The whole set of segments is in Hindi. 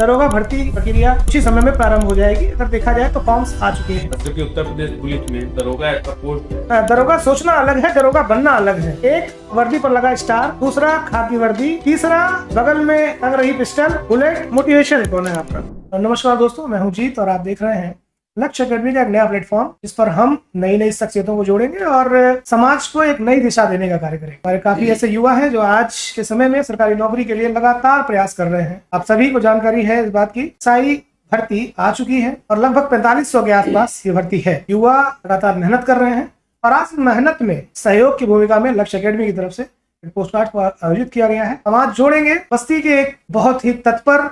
दरोगा भर्ती प्रक्रिया कुछ ही समय में प्रारंभ हो जाएगी। अगर देखा जाए तो फॉर्म्स आ चुके हैं। जैसे उत्तर प्रदेश पुलिस में दरोगा ऐसा पोस्ट है। दरोगा सोचना अलग है, दरोगा बनना अलग है। एक वर्दी पर लगा स्टार, दूसरा खाकी वर्दी, तीसरा बगल में लग रही पिस्टल, बुलेट। मोटिवेशन कौन है आपका? नमस्कार दोस्तों, मैं हूं जीत और आप देख रहे हैं लक्ष्य अकेडमी का एक नया प्लेटफॉर्म, जिस पर हम नई नई शख्सियतों को जोड़ेंगे और समाज को एक नई दिशा देने का कार्य करेंगे। हमारे काफी ऐसे युवा हैं जो आज के समय में सरकारी नौकरी के लिए लगातार प्रयास कर रहे हैं। आप सभी को जानकारी है इस बात की, एसआई भर्ती आ चुकी है और लगभग 4500 के आसपास ये भर्ती है। युवा लगातार मेहनत कर रहे हैं और आज मेहनत में सहयोग की भूमिका में लक्ष्य अकेडमी की तरफ से पोस्ट कार्ड को आयोजित किया गया है। समाज जोड़ेंगे बस्ती के एक बहुत ही तत्पर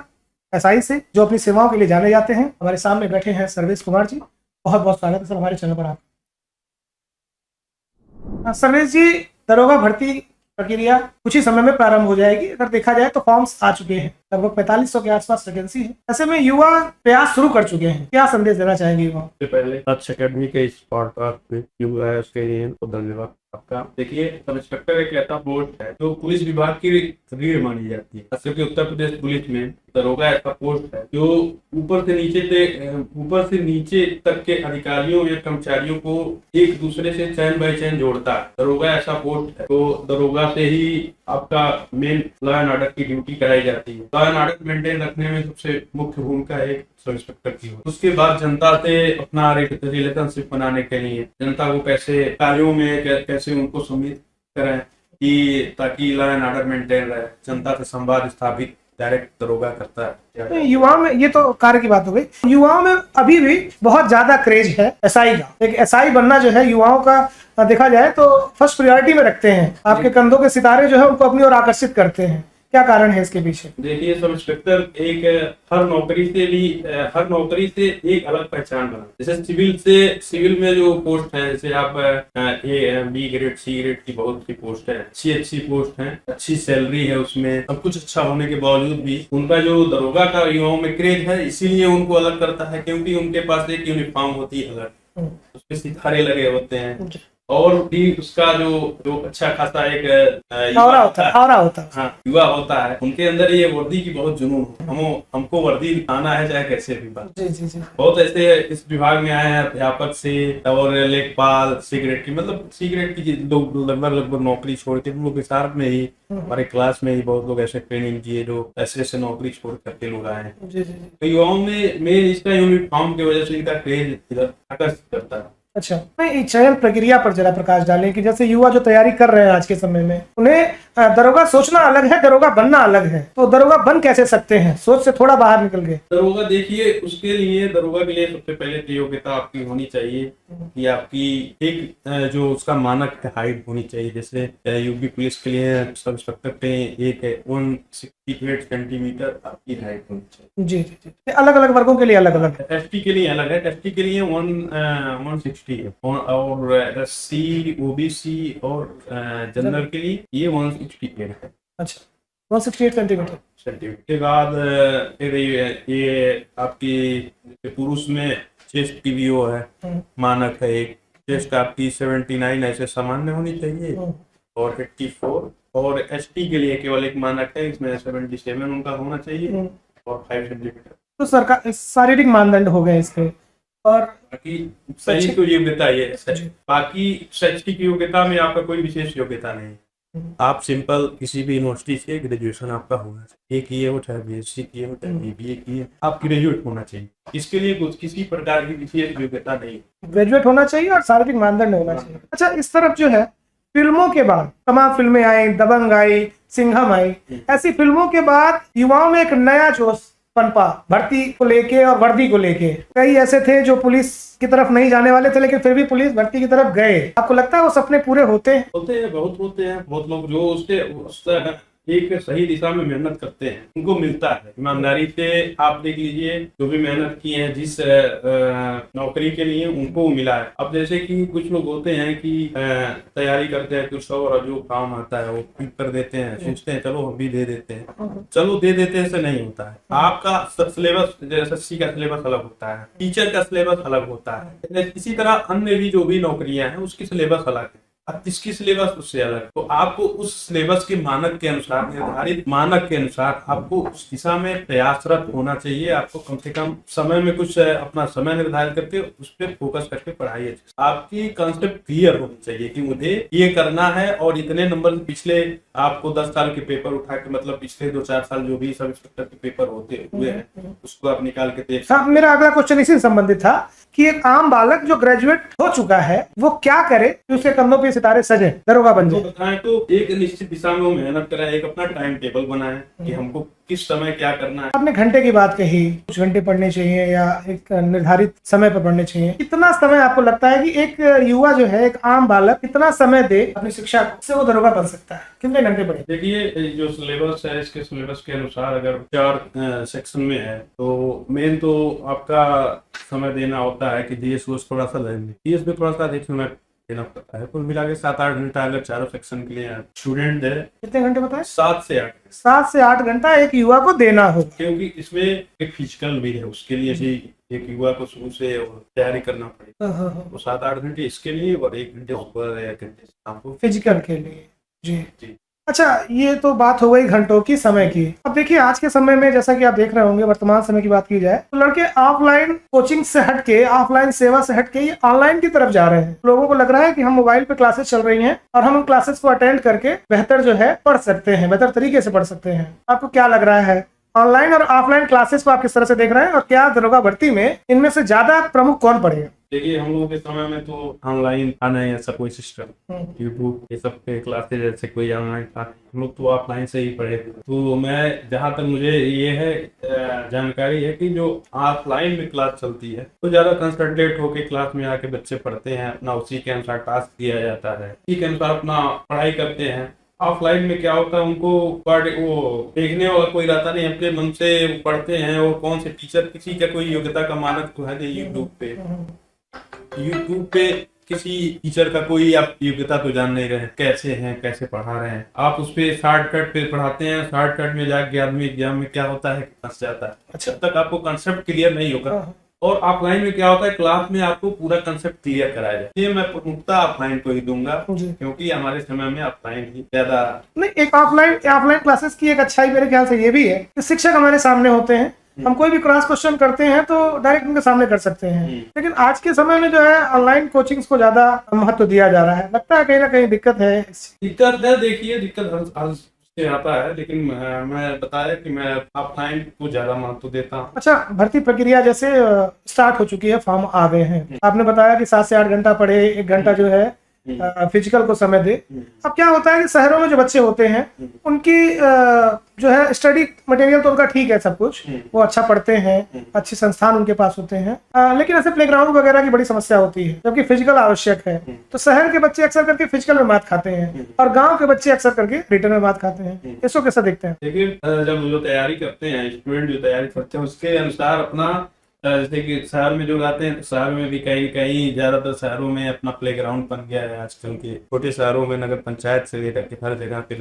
एसआई से, जो अपनी सेवाओं के लिए जाने जाते हैं। हमारे सामने बैठे हैं सर्वेश कुमार जी। बहुत बहुत स्वागत है सर हमारे चैनल पर आप। सर्वेश जी, दरोगा भर्ती प्रक्रिया कुछ ही समय में प्रारंभ हो जाएगी। अगर देखा जाए तो फॉर्म्स आ चुके हैं, लगभग 4500 के आसपास वैकेंसी है। ऐसे में युवा प्रयास शुरू कर चुके हैं, क्या संदेश देना चाहेंगे युवाओं? सबसे पहले लक्ष्य अकेडमी के इस पॉडकास्ट में युवा है उसके लिए तो धन्यवाद आपका। देखिए, सब इंस्पेक्टर एक ऐसा पोस्ट है जो पुलिस विभाग की रीढ़ मानी जाती है। जैसे उत्तर प्रदेश पुलिस में दरोगा ऐसा पोस्ट है जो ऊपर से नीचे तक के अधिकारियों या कर्मचारियों को एक दूसरे से चैन बाय चैन जोड़ता है। दरोगा ऐसा पोस्ट है तो दरोगा से ही आपका मेन लॉ एंड ऑर्डर की ड्यूटी कराई जाती है। लॉ एंड ऑर्डर मेंटेन रखने में सबसे मुख्य भूमिका एक सब इंस्पेक्टर की हो। उसके बाद जनता से अपना रिलेशनशिप बनाने के लिए जनता को कैसे कार्यों में कैसे उनको सम्मिलित करें कि ताकि लॉ एंड ऑर्डर मेंटेन रहे, जनता से संवाद स्थापित डायरेक्ट दरोगा करता है। युवाओं में ये तो कार्य की बात हो गई। युवाओं में अभी भी बहुत ज्यादा क्रेज है एसआई का। एक एसआई बनना जो है युवाओं का देखा जाए तो फर्स्ट प्रायोरिटी में रखते हैं। आपके कंधों के सितारे जो है उनको अपनी ओर आकर्षित करते हैं। क्या कारण है इसके पीछे? देखिए, सब इंस्पेक्टर एक हर नौकरी से एक अलग पहचान बना। जैसे सिविल में जो पोस्ट है, जैसे आप बी ग्रेड सी ग्रेड की बहुत सी पोस्ट है, अच्छी पोस्ट है, अच्छी सैलरी है, उसमें सब कुछ अच्छा होने के बावजूद भी उनका जो दरोगा का युवाओं में क्रेज है, इसीलिए उनको अलग करता है क्योंकि उनके पास एक यूनिफॉर्म होती है अलग, उसके सितारे लगे होते हैं और भी उसका जो अच्छा खासा एक युवा होता है। हाँ, युवा होता है। उनके अंदर ये वर्दी की बहुत जुनून है। हमको वर्दी दिखाना है चाहे कैसे भी बात। जी। बहुत ऐसे इस विभाग में आए हैं अध्यापक से और लेखपाल, सिगरेट की लोग लगभग नौकरी छोड़ के, हम लोग के साथ में ही हमारे क्लास में ही बहुत लोग ऐसे ट्रेनिंग किए जो ऐसे नौकरी छोड़ करके लोग आए हैं। तो युवाओं में इसका यूनिफॉर्म की वजह से इनका क्रेज इधर आकर्षित करता है। अच्छा, मैं चयन प्रक्रिया पर जरा प्रकाश डालें कि जैसे युवा जो तैयारी कर रहे हैं आज के समय में, उन्हें दरोगा सोचना अलग है, दरोगा बनना अलग है। तो दरोगा बन कैसे सकते हैं? सोच से थोड़ा बाहर निकल गए। दरोगा देखिए, दरोगा के लिए सबसे पहले योग्यता आपकी होनी चाहिए कि आपकी एक जो उसका मानक हाइट होनी चाहिए। जैसे यूपी पुलिस के लिए सब इंस्पेक्टर पे एक 168 सेंटीमीटर आपकी हाइट होनी चाहिए। जी। अलग अलग वर्गों के लिए अलग अलग है। एसटी के लिए अलग है, एसटी के लिए 160 है और सी ओबीसी और जनरल के लिए ये 168 है। अच्छा, 168 सेंटीमीटर के बाद फिर ये आपकी पुरुष में चेस्ट की भी वो है मानक है। एक चेस्ट आपकी 79 ऐसे सामान्य होनी चाहिए और 84 और एसटी के लिए केवल एक मानक है, इसमें 77 उनका होना चाहिए और 5 सेंटीमीटर। तो सरकार शारीरिक मानदंड हो गए इसके। और बाकी शैक्षिक योग्यता ये बाकी शैक्षिक योग्यता में आपका कोई विशेष योग्यता नहीं। आप सिंपल किसी भी यूनिवर्सिटी से ग्रेजुएशन आपका होना चाहिए, किए हो चाहे बीएससी किए हो चाहे बीबीए किए, आप ग्रेजुएट होना चाहिए। इसके लिए कुछ किसी प्रकार की विशेष योग्यता नहीं, ग्रेजुएट होना चाहिए और शारीरिक मानदंड होना चाहिए। अच्छा, इस तरफ जो है फिल्मों के बाद तमाम फिल्में आई, दबंग आई, सिंघम आई, ऐसी फिल्मों के बाद युवाओं में एक नया जोश पनपा भर्ती को लेके और वर्दी को लेके। कई ऐसे थे जो पुलिस की तरफ नहीं जाने वाले थे लेकिन फिर भी पुलिस भर्ती की तरफ गए। आपको लगता है वो सपने पूरे होते हैं? बहुत होते हैं। बहुत लोग जो उसके एक सही दिशा में मेहनत करते हैं उनको मिलता है ईमानदारी से। आप देख लीजिए, जो भी मेहनत की है जिस नौकरी के लिए उनको मिला है। अब जैसे कि कुछ लोग होते हैं कि तैयारी करते हैं कुछ और जो काम आता है वो क्विट कर देते हैं, सोचते हैं चलो हम भी दे देते हैं, चलो दे देते हैं, ऐसे नहीं होता है। आपका सिलेबस, एसएससी का सिलेबस अलग होता है, टीचर का सिलेबस अलग होता है, इसी तरह अन्य भी जो भी नौकरियां हैं उसकी सिलेबस अलग है। अब इसकी सिलेबस उससे अलग, तो आपको उस सिलेबस के मानक के अनुसार, निर्धारित मानक के अनुसार आपको उस दिशा में प्रयासरत होना चाहिए। आपको कम से कम समय में कुछ अपना समय निर्धारित करके उस पर फोकस करके पढ़ाई है। आपकी कंसेप्ट क्लियर होनी चाहिए कि मुझे ये करना है और इतने नंबर पिछले आपको 10 साल के पेपर उठा के, मतलब पिछले 2-4 साल जो भी सब इंस्पेक्टर के पेपर होते हुए हैं उसको आप निकाल के देख। मेरा अगला क्वेश्चन इसी से संबंधित था कि एक आम बालक जो ग्रेजुएट हो चुका है वो क्या करे कि उसके कंधों पे सितारे सजे, दरोगा बन जाए। बताएं तो एक निश्चित दिशा में वो मेहनत कराए, एक अपना टाइम टेबल बनाए कि हमको किस समय क्या करना है। आपने घंटे की बात कही, कुछ घंटे पढ़ने चाहिए या एक निर्धारित समय पर पढ़ने चाहिए, कितना समय आपको लगता है कि एक युवा जो है, एक आम बालक कितना समय दे अपनी शिक्षा से वो दरोगा बन सकता है, कितने घंटे पढ़े? देखिए जो सिलेबस है, इसके सिलेबस के अनुसार अगर 4 सेक्शन में है तो मेन तो आपका समय देना होता है कि जीएस को थोड़ा सा लेंगे, जीएस में थोड़ा सा अधिक समय देना पड़ता है। कुल मिला के 7-8 घंटा अगर चारों सेक्शन के लिए स्टूडेंट है। कितने घंटे बताए? 7 से 8। 7 से 8 घंटा एक युवा को देना होगा, क्योंकि इसमें एक फिजिकल भी है, उसके लिए भी एक युवा को शुरू से तैयारी करना पड़ेगा। तो 7-8 घंटे इसके लिए और 1 घंटे सुबह या 1 घंटे शाम को फिजिकल के लिए। जी जी। अच्छा, ये तो बात हो गई घंटों की, समय की। अब देखिए आज के समय में जैसा कि आप देख रहे होंगे, वर्तमान समय की बात की जाए तो लड़के ऑफलाइन कोचिंग से हटके, ऑफलाइन सेवा से हटके ये ऑनलाइन की तरफ जा रहे हैं। लोगों को लग रहा है कि हम मोबाइल पे क्लासेस चल रही हैं और हम उन क्लासेस को अटेंड करके बेहतर जो है पढ़ सकते हैं, बेहतर तरीके से पढ़ सकते हैं। आपको क्या लग रहा है, ऑनलाइन और ऑफलाइन क्लासेस को आप किस तरह से देख रहे हैं और क्या दरोगा भर्ती में इनमें से ज्यादा प्रमुख कौन पढ़ेगा? देखिए हम लोगों के समय में तो ऑनलाइन था नहीं ऐसा कोई सिस्टम, यूट्यूब ये सब के क्लासेज ऐसे कोई ऑनलाइन था, हम लोग तो ऑफलाइन से ही पढ़े थे। तो मैं जहाँ तक मुझे ये है जानकारी है कि जो ऑफलाइन में क्लास चलती है तो ज्यादा कंसंट्रेट होकर क्लास में आके बच्चे पढ़ते हैं, अपना उसी के अनुसार टास्क दिया जाता है, उसी के अनुसार अपना पढ़ाई करते हैं। ऑफलाइन में क्या होता है, उनको वो देखने वाला कोई रहता नहीं, अपने मन से पढ़ते हैं। और कौन से टीचर, किसी का कोई योग्यता का मानक तो है नहीं यूट्यूब पे किसी टीचर का कोई आप योग्यता तो जान नहीं रहे कैसे हैं, कैसे पढ़ा रहे हैं। आप उस पे शॉर्टकट पे पढ़ाते हैं, शॉर्टकट में जाके आदमी एग्जाम में क्या होता है फंस जाता है। अच्छा, तब तक आपको कंसेप्ट क्लियर नहीं होगा। और ऑफलाइन में क्या होता है, क्लास में आपको पूरा कंसेप्ट क्लियर कराया जाए। ये मैं प्रमुखता ऑफलाइन को ही दूंगा क्योंकि हमारे समय में ऑफलाइन ही ज्यादा नहीं। एक ऑफलाइन क्लासेस की एक अच्छाई मेरे ख्याल से ये भी है कि शिक्षक हमारे सामने होते हैं, हम कोई भी क्रॉस क्वेश्चन करते हैं तो डायरेक्ट उनके सामने कर सकते हैं। लेकिन आज के समय में जो है ऑनलाइन कोचिंग्स को ज्यादा महत्व दिया जा रहा है, लगता है कहीं ना कहीं दिक्कत है। देखिए दिक्कत हर से आता है, लेकिन मैं बताया कि मैं ऑफलाइन को ज्यादा महत्व देता हूँ। अच्छा, भर्ती प्रक्रिया जैसे स्टार्ट हो चुकी है, फॉर्म आ गए हैं, आपने बताया कि 7 से 8 घंटा पढ़े, 1 घंटा जो है फिजिकल को समय दे। अब क्या होता है कि शहरों में जो बच्चे होते हैं उनकी जो है स्टडी मटेरियल तो उनका ठीक है, सब कुछ वो अच्छा पढ़ते हैं, अच्छे संस्थान उनके पास होते हैं, लेकिन ऐसे प्लेग्राउंड वगैरह की बड़ी समस्या होती है जबकि फिजिकल आवश्यक है। तो शहर के बच्चे अक्सर करके फिजिकल में मात खाते हैं और गांव के बच्चे अक्सर करके रिटर्न में मात खाते हैं। इसको कैसा देखते हैं? देखिए जब जो तैयारी करते हैं स्टूडेंट, जो तैयारी करते हैं उसके अनुसार अपना, जैसे कि शहर में जो रहते हैं, शहर में भी कहीं ज्यादातर शहरों में अपना प्लेग्राउंड बन गया है आजकल के। छोटे शहरों में नगर पंचायत से लेकर के हर जगह पे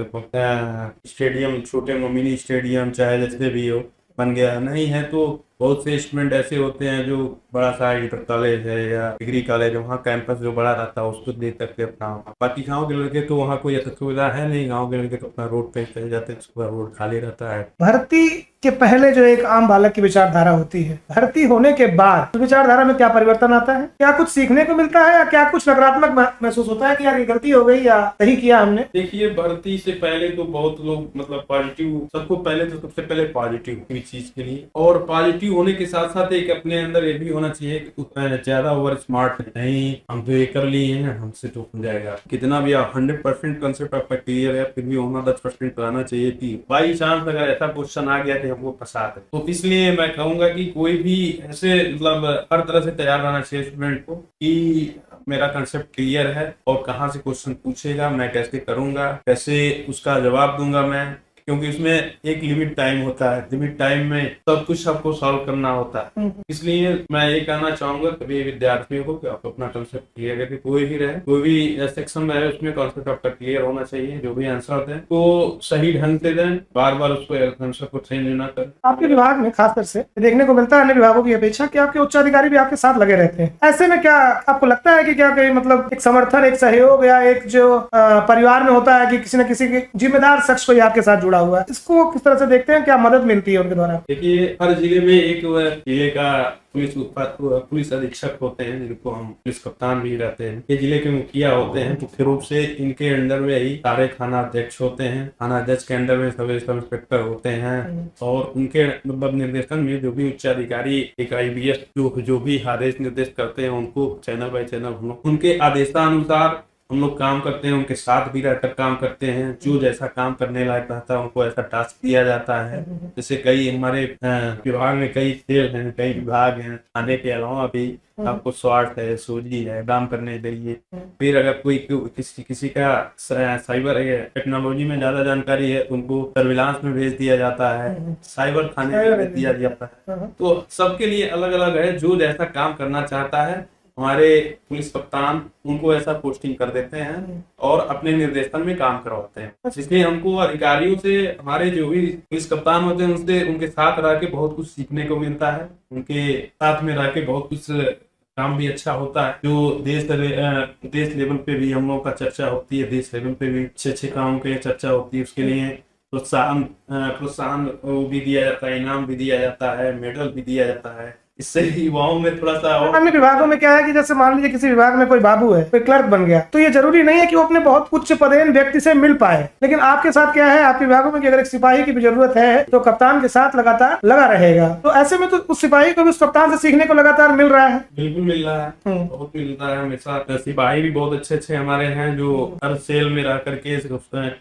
स्टेडियम, छोटे मिनी स्टेडियम चाहे जैसे भी हो बन गया। नहीं है तो बहुत से स्टूडेंट ऐसे होते हैं जो बड़ा सा इंटर कॉलेज है या डिग्री कॉलेज, वहाँ कैंपस जो बड़ा रहता है उसको दे सकते अपना। बाकी गाँव के लड़के तो वहाँ कोई ऐसा सुविधा है नहीं, गाँव के लड़के तो अपना रोड पे चले जाते हैं, सुबह रोड खाली रहता है। भर्ती के पहले जो एक आम बालक की विचारधारा होती है, भर्ती होने के बाद विचारधारा में क्या परिवर्तन आता है? क्या कुछ सीखने को मिलता है या क्या कुछ नकारात्मक महसूस होता है कि यार ये गलती हो गई या सही किया हमने? देखिए भर्ती से पहले तो बहुत लोग मतलब पॉजिटिव, सबको पहले तो सबसे पहले पॉजिटिव की चीज के लिए, और पॉजिटिव होने के साथ साथ एक अपने अंदर ये भी होना चाहिए कि ज्यादा ओवर स्मार्ट नहीं, हम तो ये कर लिए हैं, हमसे तो हो जाएगा। कितना भी आप 100% कंसेप्ट आपका क्लियर है, फिर भी वहाँ 10% कराना चाहिए कि बाई चांस अगर ऐसा क्वेश्चन आ गया कि हमको फंसा दे। तो इसलिए मैं कहूंगा कि कोई भी ऐसे मतलब हर तरह से तैयार रहना चाहिए स्टूडेंट को कि मेरा कंसेप्ट क्लियर है और कहाँ से क्वेश्चन पूछेगा, मैं कैसे करूंगा, कैसे उसका जवाब दूंगा मैं, क्योंकि उसमें एक लिमिट टाइम होता है, लिमिट टाइम में सब कुछ आपको सॉल्व करना होता है। इसलिए मैं ये कहना चाहूंगा सभी विद्यार्थियों को कि आप अपना कंसेप्ट क्लियर करके कोई भी रहे, कोई भी सेक्शन में रहे, उसमें कॉन्सेप्ट आपका क्लियर होना चाहिए। जो भी आंसर दें तो सही ढंग से दें, बार बार उसको आंसर को चेंज ना करें। आपके विभाग में खासकर से देखने को मिलता है अन्य विभागों की अपेक्षा कि आपके उच्च अधिकारी भी आपके साथ लगे रहते हैं। ऐसे में क्या आपको लगता है कि क्या कहीं मतलब एक समर्थन, एक सहयोग या एक जो परिवार में होता है कि किसी न किसी के जिम्मेदार शख्स कोई आपके साथ जुड़ा हुआ है, इसको किस तरह से देखते हैं, क्या मदद मिलती है उनके द्वारा? देखिए, हर जिले में एक जिले का पुलिस अधीक्षक होते हैं, जिनको हम पुलिस कप्तान भी रहते हैं। ये जिले के मुखिया होते हैं। मुख्य रूप से इनके अंडर में ही सारे थाना अध्यक्ष होते हैं। थाना अध्यक्ष के अंडर में सब इंस्पेक्टर होते हैं और उनके मतलब निर्देशन में जो भी उच्च अधिकारी एक IBS जो भी आदेश निर्देश करते हैं, उनको चैनल बाय चैनल हम लोग उनके आदेशानुसार हम लोग काम करते हैं, उनके साथ भी रहकर काम करते हैं। जो जैसा काम करने लायक रहता है उनको ऐसा टास्क दिया जाता है। जैसे कई हमारे विभाग में कई सेल हैं, कई विभाग हैं। थाने के अलावा भी आपको स्वाट है, सोजी है काम करने के लिए। फिर अगर कोई किसी का साइबर टेक्नोलॉजी में ज्यादा जानकारी है, उनको सर्विलांस में भेज दिया जाता है, साइबर थाने में भेज दिया जाता है। तो सबके लिए अलग अलग है। जो जैसा काम करना चाहता है, हमारे पुलिस कप्तान उनको ऐसा पोस्टिंग कर देते हैं और अपने निर्देशन में काम करवाते हैं। इसलिए हमको अधिकारियों से, हमारे जो भी पुलिस कप्तान होते हैं, उनसे उनके साथ रह के बहुत कुछ सीखने को मिलता है। उनके साथ में रह के बहुत कुछ काम भी अच्छा होता है। जो देश लेवल पे भी हम लोग का चर्चा होती है, देश लेवल पे भी अच्छे कामों की चर्चा होती है। उसके लिए प्रोत्साहन भी दिया जाता है, इनाम भी दिया जाता है, मेडल भी दिया जाता है। इससे युवाओं में थोड़ा सा अन्य विभागों में क्या है कि जैसे मान लीजिए किसी विभाग में कोई बाबू है, कोई क्लर्क बन गया, तो ये जरूरी नहीं है कि वो अपने बहुत उच्च पदेन व्यक्ति से मिल पाए। लेकिन आपके साथ क्या है, आपके विभागों में कि अगर एक सिपाही की भी जरूरत है तो कप्तान के साथ लगातार लगा रहेगा। तो ऐसे में तो उस सिपाही को भी उस कप्तान से सीखने को लगातार मिल रहा है। बिल्कुल मिल रहा है, बहुत मिलता है हमेशा। सिपाही भी बहुत अच्छे हमारे हैं, जो हर सेल में रह करके,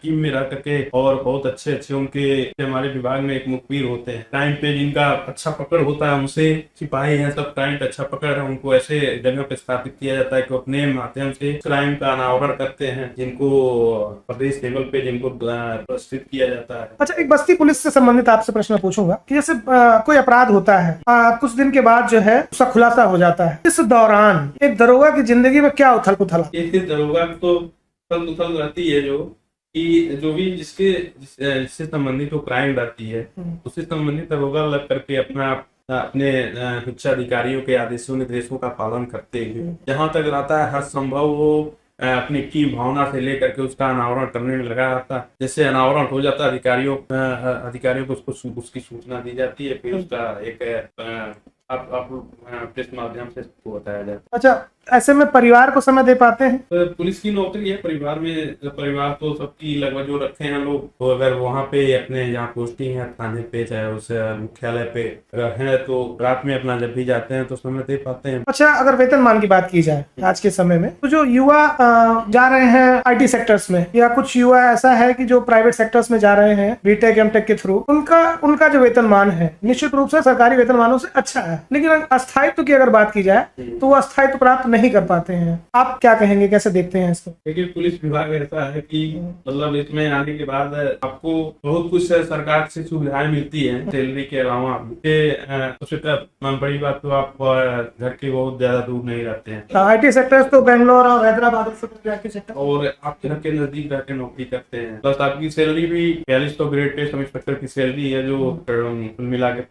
टीम में रह करके और बहुत अच्छे उनके हमारे विभाग में एक मुखबिर होते हैं। टाइम पे जिनका अच्छा पकड़ होता है, उनसे सिपाही हैं सब क्राइम अच्छा पकड़ है, उनको ऐसे जगह पे स्थापित किया जाता है कि अपने माध्यम से क्राइम का अनावरण करते हैं, जिनको प्रदेश लेवल पे जिनको पुरस्कृत किया जाता है। अच्छा, एक बस्ती पुलिस से संबंधित आपसे प्रश्न पूछूंगा कि जैसे कोई अपराध होता है, कुछ दिन के बाद जो है उसका खुलासा हो जाता है, इस दौरान एक दरोगा की जिंदगी में क्या उथल पुथल? दरोगा तो उथल रहती है, जो भी जिससे संबंधित जो क्राइम रहती है, उससे संबंधित दरोगा लग करके अपने उच्च अधिकारियों के आदेशों निर्देशों का पालन करते हुए जहां तक रहता है हर संभव वो अपनी की भावना से लेकर के उसका अनावरण करने में लगा रहता है। जैसे अनावरण हो जाता है, अधिकारियों को उसकी सूचना दी जाती है, फिर उसका एक प्रेस माध्यम से बताया जाता है। अच्छा, ऐसे में परिवार को समय दे पाते हैं? तो पुलिस की नौकरी है, परिवार तो सबकी लगभग जो रखे हैं लोग, तो अगर वहाँ पे अपने जहाँ पोस्टिंग है थाने पे चाहे उस मुख्यालय पे अगर है तो रात में अपना जब भी जाते हैं तो समय दे पाते हैं। अच्छा, अगर वेतनमान की बात की जाए आज के समय में, तो जो युवा जा रहे हैं IT सेक्टर्स में, या कुछ युवा ऐसा है कि जो प्राइवेट सेक्टर्स में जा रहे हैं BTech MTech के थ्रू, उनका जो वेतनमान है निश्चित रूप से सरकारी वेतनमानों से अच्छा है, लेकिन अस्थायित्व की अगर बात की जाए तो वो अस्थायित्व प्राप्त नहीं कर पाते हैं। आप क्या कहेंगे, कैसे देखते हैं इसको? देखिए, पुलिस विभाग ऐसा है कि मतलब इसमें आने के बाद आपको बहुत कुछ सरकार से सुविधाएं मिलती हैं, सैलरी के अलावा। सबसे बड़ी बात तो आप घर के बहुत ज्यादा दूर नहीं रहते हैं। IT सेक्टर्स तो बेंगलोर और हैदराबाद सेक्टर, और आप घर के नजदीक रहकर नौकरी करते हैं, प्लस आपकी सैलरी भी 4200 ग्रेड पे सब इंस्पेक्टर की सैलरी है, जो कुल मिला के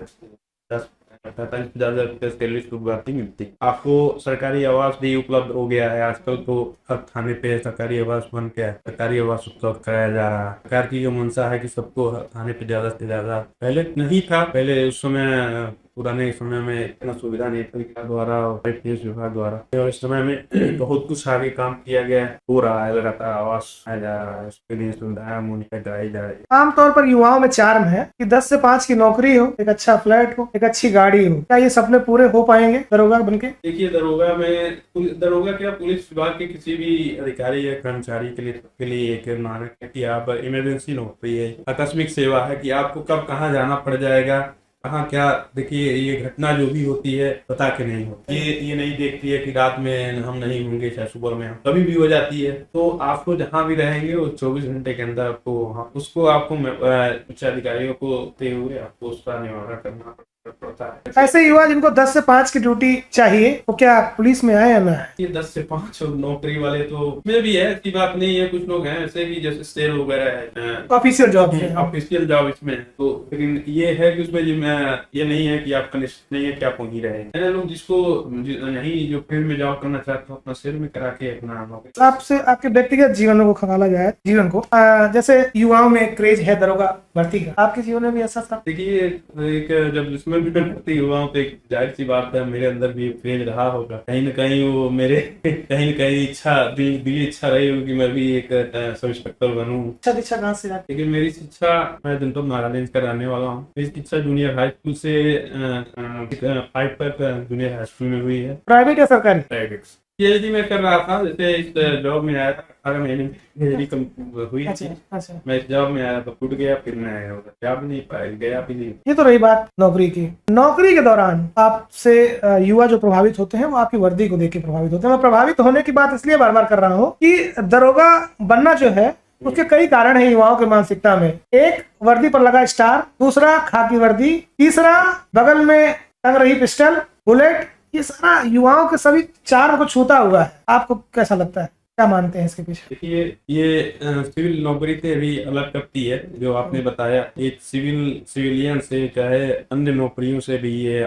45,000 सैलरी शुरुआती मिलती। आपको सरकारी आवास भी उपलब्ध हो गया है आजकल, तो हर थाने पे सरकारी आवास बन के सरकारी आवास उपलब्ध कराया जा रहा है। सरकार की जो मंशा है कि सबको थाने पे ज्यादा से ज्यादा, पहले नहीं था, पहले उस समय पुराने समय में इतना सुविधा नहीं था द्वारा और पुलिस विभाग द्वारा, और इस समय में बहुत कुछ आगे काम किया गया हो रहा है, लगातार आवास आया जा रहा है, उसके लिए सुविधाएं मुहैया कराई जा रही है। आमतौर पर युवाओं में चार्म है कि 10 से 5 की नौकरी हो, एक अच्छा फ्लैट हो, एक अच्छी गाड़ी हो। क्या ये सपने पूरे हो पाएंगे दरोगा बनके? देखिए, दरोगा क्या, पुलिस विभाग के किसी भी अधिकारी या कर्मचारी के लिए एक मानक है कि आप इमरजेंसी नौकरी है, आकस्मिक सेवा है कि आपको कब कहाँ जाना पड़ जाएगा, कहाँ क्या, देखिए ये घटना जो भी होती है बता के नहीं होती, ये नहीं देखती है कि रात में हम नहीं होंगे चाहे सुबह में, कभी भी हो जाती है। तो आपको जहाँ भी रहेंगे वो 24 घंटे के अंदर आपको उसको आपको उच्च अधिकारियों को देते हुए आपको उसका निवारण करना पड़ता है। ऐसे युवा जिनको 10 से 5 की ड्यूटी चाहिए वो क्या पुलिस में आए या ना है? ये 10 से 5 नौकरी वाले तो में भी है, ऐसी बात नहीं है। कुछ लोग हैं ऐसे कि जैसे सेल वगैरह है, ऑफिशियल जॉब है। ऑफिशियल जॉब इसमें है। तो लेकिन ये है कि उसमें ये नहीं है कि आपका निश्चित नहीं है कि आप वहीं रहेंगे। ऐसे लोग जिसको नहीं जो फील्ड में जॉब करना चाहते हो अपना सेल में करा के अपना नौकरी। आपसे आपके व्यक्तिगत जीवन को खंगाला जाए, जीवन को जैसे युवाओं में क्रेज है दरोगा भर्ती का, आपके जीवन में भी ऐसा था? देखिए एक जब जिसमें भी मैं भर्ती हुआ हूँ तो एक जाहिर सी बात है मेरे अंदर भी क्रेज रहा होगा, कहीं न कहीं वो मेरे कहीं न कहीं इच्छा दिली इच्छा रही होगी कि मैं भी एक सब इंस्पेक्टर बनूं। शिक्षा कहाँ से आती? लेकिन मेरी शिक्षा, मैं जनपद महाराजगंज का रहने वाला हूँ। मेरी शिक्षा जूनियर हाई स्कूल से 5 तक जूनियर हाई स्कूल में हुई है। प्राइवेट या सरकारी? प्राइवेट। पीएचडी में कर रहा था, जैसे इस जॉब में आया था 18 महीने में पीएचडी हुई थी। अच्छा। मैं इस जॉब में आया तो टूट गया, फिर मैं जा भी नहीं पाया, गया भी नहीं। ये तो रही बात नौकरी की। नौकरी के दौरान आपसे युवा जो प्रभावित होते हैं वो आपकी वर्दी को देख के प्रभावित होते हैं। मैं प्रभावित होने की बात इसलिए बार बार कर रहा हूँ कि दरोगा बनना जो है उसके कई कारण हैं युवाओं की मानसिकता में। एक, वर्दी पर लगा स्टार, दूसरा खाकी वर्दी, तीसरा बगल में टंग रही पिस्टल, बुलेट। ये सारा युवाओं के सभी चारों को छूता हुआ है। आपको कैसा लगता है, क्या मानते हैं इसके पीछे? देखिए ये सिविल नौकरी से भी अलग करती है जो आपने बताया। एक सिविलियन से चाहे अन्य नौकरियों से भी ये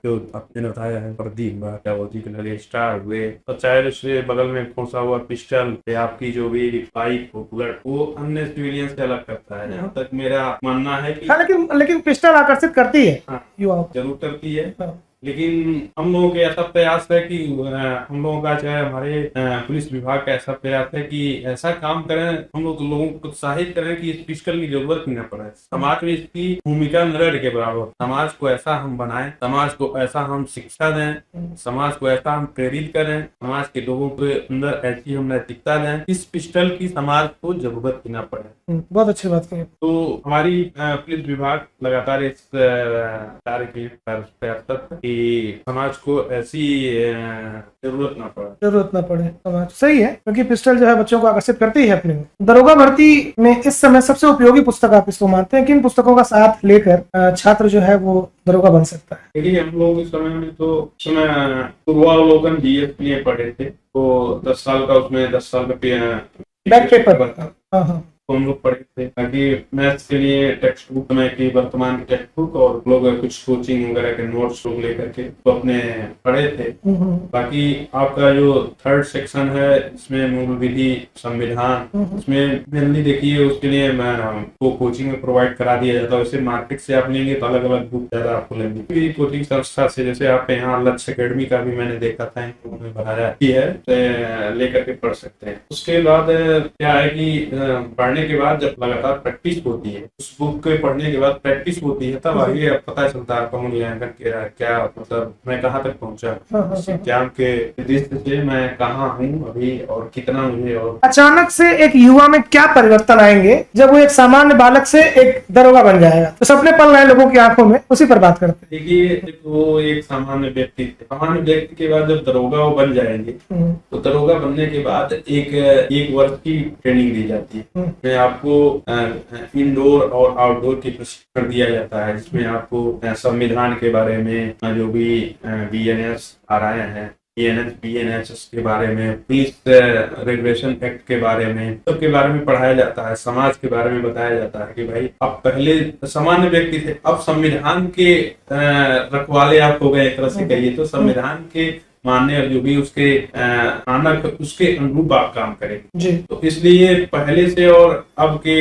जो आपने बताया है वर्दी क्या वर्दी के लगे स्टार हुए, और चाहे उससे बगल में खोसा हुआ पिस्टल या आपकी जो भी बाइक हो बुलेट, वो अन्य सिविलियन से अलग करता है। जहाँ तक मेरा मानना है कि लेकिन पिस्टल आकर्षित करती है युवाओं को, जरूर करती है। लेकिन हम लोगों के ऐसा प्रयास है कि हम लोगों का चाहे हमारे पुलिस विभाग का ऐसा प्रयास है कि ऐसा काम करें, हम लोग लोगों को उत्साहित करें कि इस पिस्टल की जरूरत ही न पड़े। समाज में इसकी भूमिका नरड़ के बराबर। समाज को ऐसा हम बनाएं, समाज को ऐसा हम शिक्षा दें, समाज को ऐसा हम प्रेरित करें, समाज के लोगों के अंदर ऐसी हम नैतिकता दें, इस पिस्टल की समाज को जरूरत ही न पड़े। बहुत अच्छी बात कही। तो हमारी पुलिस विभाग लगातार इस कार्य की प्रयासरत कि समाज को ऐसी जरूरत ना पड़े समाज। सही है, क्योंकि पिस्टल जो है बच्चों को आकर्षित करती है अपनी। दरोगा भर्ती में इस समय सबसे उपयोगी पुस्तक आप इसको मानते हैं? किन पुस्तकों का साथ लेकर छात्र जो है वो दरोगा बन सकता है? देखिए हम लोग इस समय में तो पूर्वावलोकन जीएस के लिए पढ़े थे, तो 10 साल का उसमें 10 साल का बैक पेपर था। तो हम लोग पढ़े थे, ताकि मैथ्स के लिए टेक्स्ट बुक में की वर्तमान की टेक्स्ट बुक और लोग कुछ कोचिंग वगैरह के नोट्स लोग लेकर के तो अपने पढ़े थे। बाकी आपका जो 3rd सेक्शन है इसमें मूल विधि संविधान, इसमें मेनली देखिए उसके लिए आपको कोचिंग में प्रोवाइड करा दिया जाता है। वैसे मार्केट से आप लेंगे तो अलग अलग बुक ज्यादा आपको लेंगे। कोचिंग संस्था से जैसे आप यहाँ लक्ष्य अकेडमी का भी मैंने देखा था बनाया है, लेकर के पढ़ सकते हैं। उसके बाद क्या है कि पढ़ने के बाद जब लगातार प्रैक्टिस होती है, उस बुक के पढ़ने के बाद प्रैक्टिस होती है, तब आगे पता चलता है आपका मूल्यांकन क्या मतलब मैं कहाँ तक पहुँचा, एग्जाम के दृष्टि से मैं कहाँ हूँ अभी और कितना मुझे। और अचानक से एक युवा में क्या परिवर्तन आएंगे जब वो एक सामान्य बालक से एक दरोगा बन जाएगा? तो सपने पल रहे लोगों की आंखों में, उसी पर बात करते हैं। देखिए वो एक सामान्य व्यक्ति थे, सामान्य व्यक्ति के बाद जब दरोगा वो बन जाएंगे तो दरोगा बनने के बाद एक वर्ष की ट्रेनिंग दी जाती है। आपको इंडोर और आउटडोर की प्रशिक्षण दिया जाता है, जिसमें आपको संविधान के बारे में जो भी बीएनएस आ रहे हैं, बीएनएस के बारे में, पुलिस रेगुलेशन एक्ट के बारे में, सबके बारे में पढ़ाया जाता है। समाज के बारे में बताया जाता है कि भाई आप पहले सामान्य व्यक्ति थे, अब संविधान के रखवाले आप हो गए, एक तरह से कहिए तो संविधान के मानने और जो भी उसके मानक उसके अनुरूप आप काम करेंगे। तो इसलिए पहले से और अब के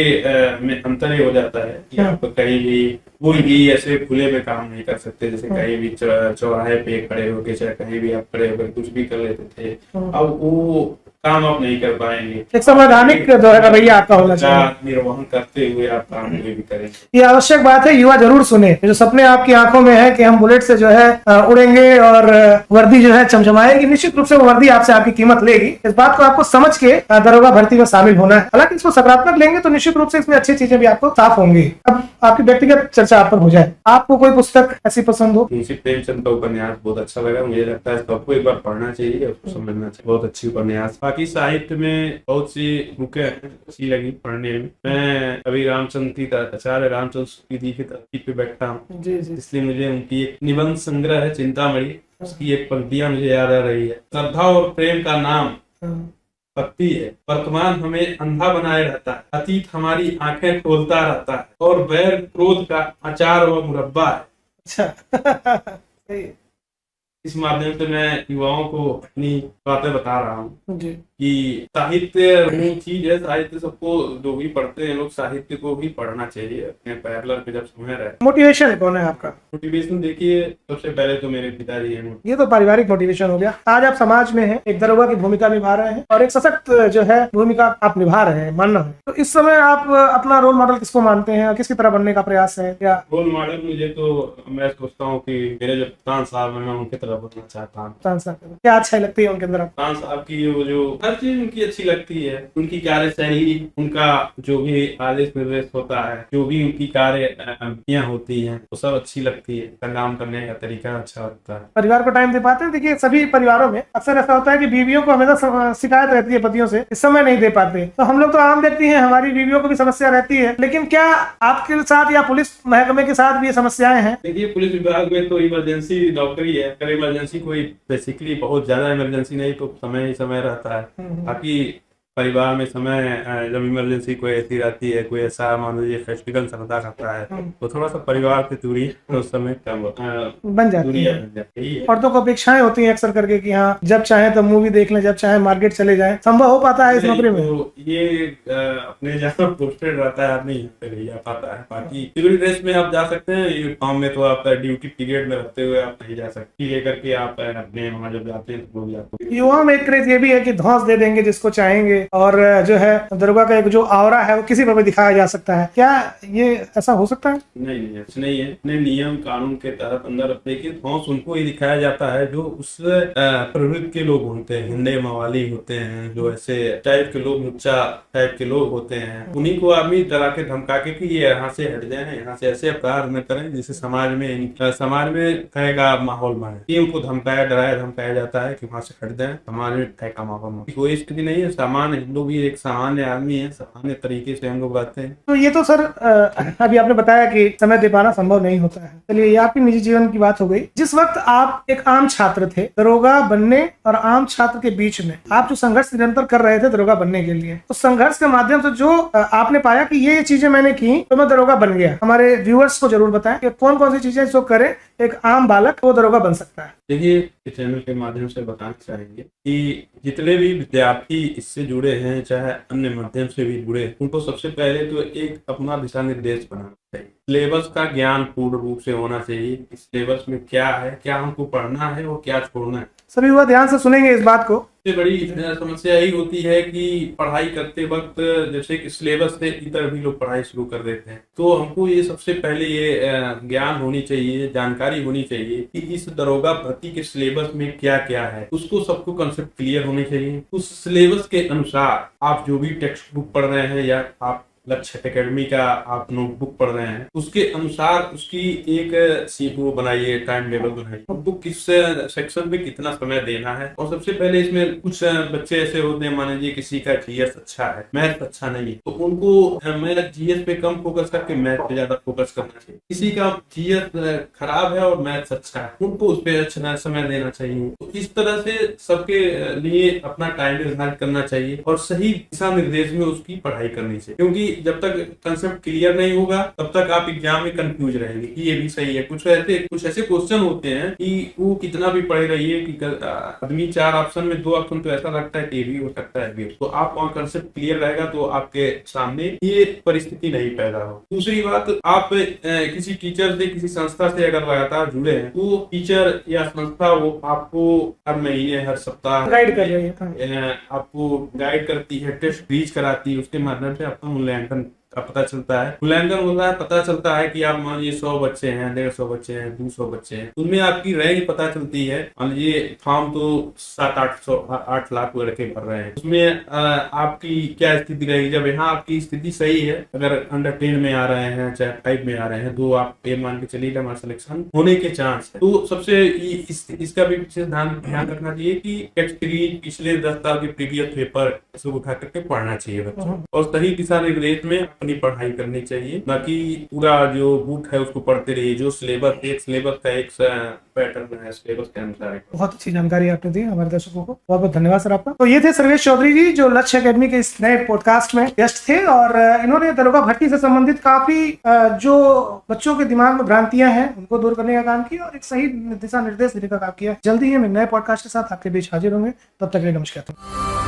में अंतर ये हो जाता है कि आप कहीं भी कोई भी ऐसे खुले में काम नहीं कर सकते, जैसे कहीं भी चौराहे पे खड़े होके चाहे कहीं भी आप खड़े होकर कुछ भी कर लेते थे। अब वो काम आप नहीं कर पाएंगे। एक संवैधानिक जो है रवैया आपका होना चाहिए, निर्वहन करते हुए आप काम कोई भी करेंगे। ये आवश्यक बात है। युवा जरूर सुने, जो सपने आपकी आंखों में है कि हम बुलेट से जो है उड़ेंगे और वर्दी जो है चमचमाएगी, निश्चित रूप से वो वर्दी आपसे आपकी कीमत लेगी। इस बात को आपको समझ के दरोगा भर्ती में शामिल होना है। हालांकि इसको सकारात्मक लेंगे तो निश्चित रूप से इसमें अच्छी चीजें भी आपको साफ होंगी। अब आपकी व्यक्तिगत चर्चा आप पर हो जाए, आपको कोई पुस्तक ऐसी पसंद हो? मुंशी प्रेमचंद का उपन्यास बहुत अच्छा लगा, मुझे लगता है सबको एक बार पढ़ना चाहिए, उसको समझना चाहिए। बहुत अच्छी उपन्यास। बाकी साहित्य में बहुत सी बुकें अच्छी लगी पढ़ने में। मैं अभी आचार्य रामचंद्र की तरफ पे बैठा हूँ, इसलिए मुझे उनकी एक निबंध संग्रह है चिंतामणि, उसकी एक पंक्तियां मुझे याद आ रही है। श्रद्धा और प्रेम का नाम भक्ति है, वर्तमान हमें अंधा बनाए रहता है, अतीत हमारी आंखें खोलता रहता है, और बैर क्रोध का अचार व मुरब्बा है। अच्छा इस माध्यम से मैं युवाओं को अपनी बातें बता रहा हूँ कि साहित्य वो चीज है, साहित्य सबको जो भी पढ़ते हैं लोग साहित्य को भी पढ़ना चाहिए अपने पैरेलल पे जब समय रहे। मोटिवेशन कौन है आपका? मोटिवेशन देखिए, सबसे पहले तो मेरे पिताजी हैं। ये तो पारिवारिक मोटिवेशन हो गया। आज आप समाज में हैं, एक दरोगा की भूमिका निभा रहे हैं और एक सशक्त जो है भूमिका आप निभा रहे हैं, मानना है। तो इस समय आप अपना रोल मॉडल किसको मानते हैं और किसकी तरह बनने का प्रयास है? या रोल मॉडल मुझे तो मैं सोचता हूँ कि मेरे जो कप्तान साहब हैं मैं उनकी तरह बनना चाहता हूँ। कप्तान साहब क्या अच्छा लगती है उनके अंदर? कप्तान साहब की वो जो हर चीज उनकी अच्छी लगती है, उनकी कार्यशैली, उनका जो भी आदेश निर्देश होता है, जो भी उनकी कार्य होती हैं वो सब अच्छी लगती है। संग्राम करने का तरीका अच्छा लगता है। परिवार को टाइम दे पाते हैं? देखिए सभी परिवारों में अक्सर ऐसा होता है कि बीवियों को हमेशा शिकायत रहती है पतियों से, इस समय नहीं दे पाते। तो हम लोग तो आम व्यक्ति हैं, हमारी बीवियों को भी समस्या रहती है, लेकिन क्या आपके साथ या पुलिस महकमे के साथ भी ये समस्याएं हैं? देखिए पुलिस विभाग में तो इमरजेंसी नौकरी है, अगर इमरजेंसी कोई बेसिकली बहुत ज्यादा इमरजेंसी नहीं तो समय ही समय रहता है। बाकी परिवार में समय जब इमरजेंसी कोई ऐसी रहती है, कोई ऐसा मान लीजिए फेस्टिवल चलता करता है तो थोड़ा सा परिवार से दूरी उस समय कम बन जाती है। औरतों को अपेक्षाएं होती हैं अक्सर करके कि हाँ जब चाहे तब मूवी देख लें, जब चाहे मार्केट चले जाएं। संभव हो पाता है इस नौकरी में? तो ये अपने जहाँ पोस्टेड रहता है आदमी नहीं जा पाता है। बाकी सिविल ड्रेस में आप जा सकते हैं, यूनिफॉर्म में तो आप ड्यूटी पीरियड में रहते हुए आप नहीं जा सकते, लेकर के आप अपने वहाँ जब जाते हैं तो जाते। युवाओं में एक क्रेज ये भी है कि धौंस दे देंगे जिसको चाहेंगे, और जो है दरोगा का एक जो ऑरा है वो किसी पर भी दिखाया जा सकता है। क्या ये ऐसा हो सकता है? नहीं, ऐसा नहीं है। अपने नियम कानून के तहत अंदर देखिए धौंस उनको ही दिखाया जाता है जो उस प्रवृत्ति के लोग होते हैं, हिंदे मवाली होते हैं, जो ऐसे टाइप के लोग, लुच्चा टाइप के लोग होते हैं, उन्हीं को आदमी डरा के धमका के कि ये यहाँ से हट जाए, यहाँ से ऐसे अपराध न करें जिससे समाज में तरह का माहौल बने। उनको धमकाया डराया धमकाया जाता है कि वहाँ से हट जाए, समाज में तरह का माहौल। कोई स्थिति नहीं है, सामान्य हम लोग भी एक सामान्य आदमी है, सामान्य तरीके से हम लोग बातें हैं। तो ये तो सर अभी आपने बताया कि समय दे पाना संभव नहीं होता है। चलिए ये आपकी निजी जीवन की बात हो गई। जिस वक्त आप एक आम छात्र थे, दरोगा बनने और आम छात्र के बीच में आप जो संघर्ष निरंतर कर रहे थे दरोगा बनने के लिए, तो संघर्ष के माध्यम से जो आपने पाया कि ये चीजें मैंने की तो मैं दरोगा बन गया, हमारे व्यूअर्स को जरूर बताएं कि कौन कौन सी चीजें जो करे एक आम बालक वो दरोगा बन सकता है। देखिए इस चैनल के माध्यम से बताना चाहेंगे कि जितने भी विद्यार्थी इससे जुड़े हैं, चाहे अन्य माध्यम से भी जुड़े, उनको सबसे पहले तो एक अपना दिशा निर्देश बनाना चाहिए। सिलेबस का ज्ञान पूर्ण रूप से होना चाहिए। इस सिलेबस में क्या है, क्या हमको पढ़ना है और क्या छोड़ना है। सभी युवा ध्यान से सुनेंगे इस बात को। सबसे बड़ी समस्या यही होती है कि पढ़ाई करते वक्त जैसे कि सिलेबस से इधर भी लोग पढ़ाई शुरू कर देते हैं, तो हमको ये सबसे पहले ये ज्ञान होनी चाहिए, जानकारी होनी चाहिए कि इस दरोगा भर्ती के सिलेबस में क्या क्या है। उसको सबको कंसेप्ट क्लियर होनी चाहिए। उस सिलेबस के अनुसार आप जो भी टेक्स्ट बुक पढ़ रहे हैं या आप लक्ष्य एकेडमी का आप नोटबुक पढ़ रहे हैं, उसके अनुसार उसकी एक वो बनाइए, टाइम टेबल बनाइए, बुक किस सेक्शन में कितना समय देना है। और सबसे पहले इसमें कुछ बच्चे ऐसे होते हैं, मान लीजिए किसी का जीएस अच्छा है, मैथ अच्छा नहीं है, तो उनको मैथ जीएस पे कम फोकस करके मैथ पे ज्यादा फोकस करना चाहिए। किसी का जीएस खराब है और मैथ अच्छा है, उनको उस पर अच्छा समय देना चाहिए। तो इस तरह से सबके लिए अपना टाइम निर्धारित करना चाहिए और सही दिशा निर्देश में उसकी पढ़ाई करनी चाहिए। क्योंकि जब तक कंसेप्ट क्लियर नहीं होगा तब तक आप एग्जाम में कंफ्यूज रहेंगे कि ये भी सही है। कुछ ऐसे क्वेश्चन होते हैं कि वो कितना भी पढ़े रहिए कि आदमी 4 ऑप्शन में 2 ऑप्शन तो ऐसा लगता है कि भी हो सकता है भी। तो आप वहाँ कंसेप्ट क्लियर रहेगा तो आपके सामने ये परिस्थिति नहीं पैदा हो। दूसरी बात, आप किसी टीचर से, किसी संस्था से अगर लगातार जुड़े हैं तो टीचर या संस्था वो आपको हर महीने, हर सप्ताह गाइड कर रही है, आपको गाइड करती है, टेस्ट क्रीज कराती है, उसके माध्यम से आपका मूल्यांकन का पता चलता है। मूल्यांकन होता है, पता चलता है कि आप मान लीजिए 100 बच्चे हैं, 150 बच्चे हैं, 200 बच्चे हैं, उनमें आपकी रैंक पता चलती है। मान लीजिए फॉर्म तो 7-8 लाख लड़के भर रहे हैं, उसमें आपकी क्या स्थिति रहेगी। जब यहाँ आपकी स्थिति सही है, अगर अंडर 10 में आ रहे हैं, चाहे 5 में आ रहे हैं, तो आप ये मान के चलिए हमारा सिलेक्शन होने के चांस है। तो सबसे इसका भी विशेष ध्यान रखना चाहिए कि टेस्ट सीरीज पिछले 10 साल के प्रीवियस पेपर सब उठा करके पढ़ना चाहिए बच्चों, और सही दिशा निर्देश में अपनी पढ़ाई करनी चाहिए, ना कि पूरा जो बुक है उसको पढ़ते रहिए। जो सिलेबस का एक पैटर्न है, सिलेबस के अनुसार। बहुत अच्छी जानकारी आपने दी हमारे दर्शकों को, बहुत बहुत धन्यवाद सर आपका। तो ये थे सर्वेश चौधरी जी, जो लक्ष्य एकेडमी के इस नए पॉडकास्ट में गेस्ट थे, और इन्होंने दरोगा भर्ती से संबंधित काफी जो बच्चों के दिमाग में भ्रांतियां हैं उनको दूर करने का काम किया और एक सही दिशा निर्देश देने का काम किया। जल्दी ही हम नए पॉडकास्ट के साथ आपके बीच हाजिर होंगे, तब तक के लिए नमस्कार।